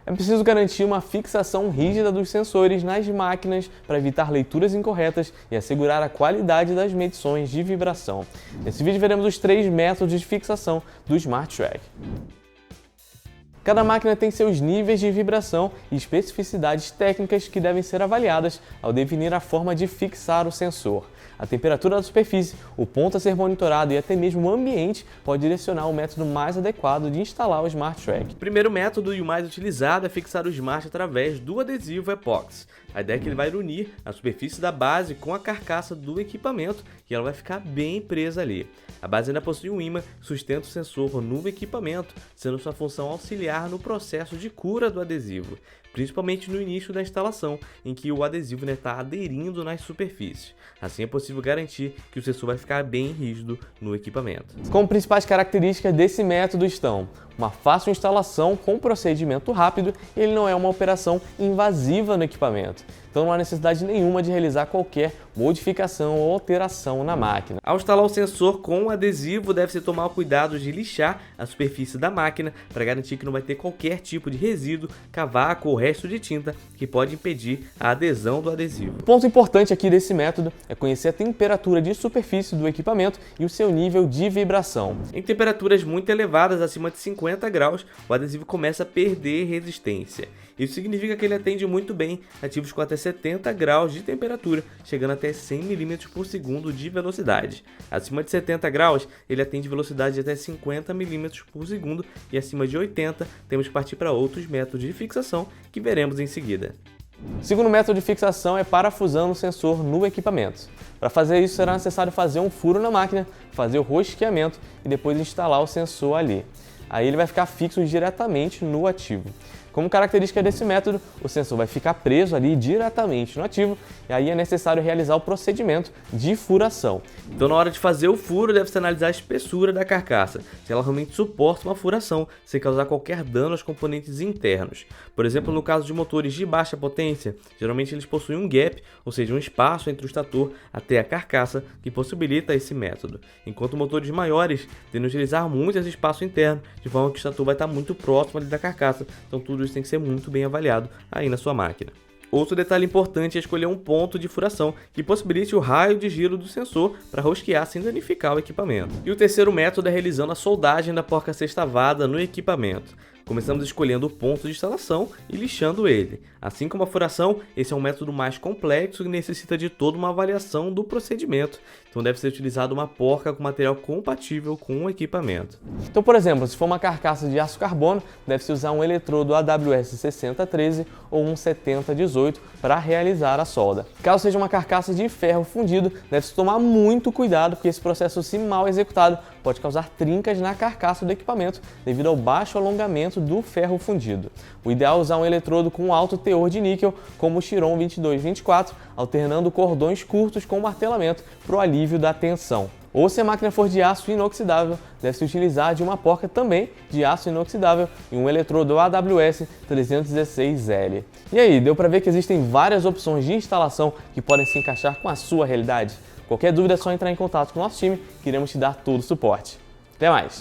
É preciso garantir uma fixação rígida dos sensores nas máquinas para evitar leituras incorretas e assegurar a qualidade das medições de vibração. Nesse vídeo veremos os 3 métodos de fixação do Smart Track. Cada máquina tem seus níveis de vibração e especificidades técnicas que devem ser avaliadas ao definir a forma de fixar o sensor. A temperatura da superfície, o ponto a ser monitorado e até mesmo o ambiente pode direcionar o método mais adequado de instalar o Smart Track. O primeiro método e o mais utilizado é fixar o Smart através do adesivo epóxi. A ideia é que ele vai unir a superfície da base com a carcaça do equipamento e ela vai ficar bem presa ali. A base ainda possui um ímã que sustenta o sensor no equipamento, sendo sua função auxiliar no processo de cura do adesivo, principalmente no início da instalação, em que o adesivo está aderindo nas superfícies. Assim é possível garantir que o sensor vai ficar bem rígido no equipamento. Como principais características desse método estão uma fácil instalação com procedimento rápido e ele não é uma operação invasiva no equipamento. Então não há necessidade nenhuma de realizar qualquer modificação ou alteração na máquina. Ao instalar o sensor com o adesivo, deve-se tomar o cuidado de lixar a superfície da máquina para garantir que não vai ter qualquer tipo de resíduo, cavaco ou resto de tinta que pode impedir a adesão do adesivo. O ponto importante aqui desse método é conhecer a temperatura de superfície do equipamento e o seu nível de vibração. Em temperaturas muito elevadas, acima de 50 graus, o adesivo começa a perder resistência. Isso significa que ele atende muito bem ativos com até 70 graus de temperatura, chegando até 100 mm por segundo de velocidade. Acima de 70 graus, ele atende velocidade de até 50 mm por segundo e acima de 80, temos que partir para outros métodos de fixação que veremos em seguida. O segundo método de fixação é parafusando o sensor no equipamento. Para fazer isso, será necessário fazer um furo na máquina, fazer o rosqueamento e depois instalar o sensor ali. Aí ele vai ficar fixo diretamente no ativo. Como característica desse método, o sensor vai ficar preso ali diretamente no ativo e aí é necessário realizar o procedimento de furação. Então, na hora de fazer o furo, deve-se analisar a espessura da carcaça, se ela realmente suporta uma furação, sem causar qualquer dano aos componentes internos. Por exemplo, no caso de motores de baixa potência, geralmente eles possuem um gap, ou seja, um espaço entre o estator até a carcaça, que possibilita esse método. Enquanto motores maiores tendem a utilizar muito esse espaço interno, de forma que o estator vai estar muito próximo ali da carcaça, então tudo isso tem que ser muito bem avaliado aí na sua máquina. Outro detalhe importante é escolher um ponto de furação que possibilite o raio de giro do sensor para rosquear sem danificar o equipamento. E o terceiro método é realizando a soldagem da porca sextavada no equipamento. Começamos escolhendo o ponto de instalação e lixando ele. Assim como a furação, esse é um método mais complexo e necessita de toda uma avaliação do procedimento. Então deve ser utilizada uma porca com material compatível com o equipamento. Então, por exemplo, se for uma carcaça de aço carbono, deve-se usar um eletrodo AWS 6013 ou um 7018 para realizar a solda. Caso seja uma carcaça de ferro fundido, deve-se tomar muito cuidado, porque esse processo, se mal executado, pode causar trincas na carcaça do equipamento devido ao baixo alongamento do ferro fundido. O ideal é usar um eletrodo com alto teor de níquel, como o Chiron 2224, alternando cordões curtos com martelamento para o alívio da tensão. Ou se a máquina for de aço inoxidável, deve-se utilizar de uma porca também de aço inoxidável e um eletrodo AWS 316L. E aí, deu para ver que existem várias opções de instalação que podem se encaixar com a sua realidade? Qualquer dúvida é só entrar em contato com o nosso time, que iremos te dar todo o suporte. Até mais!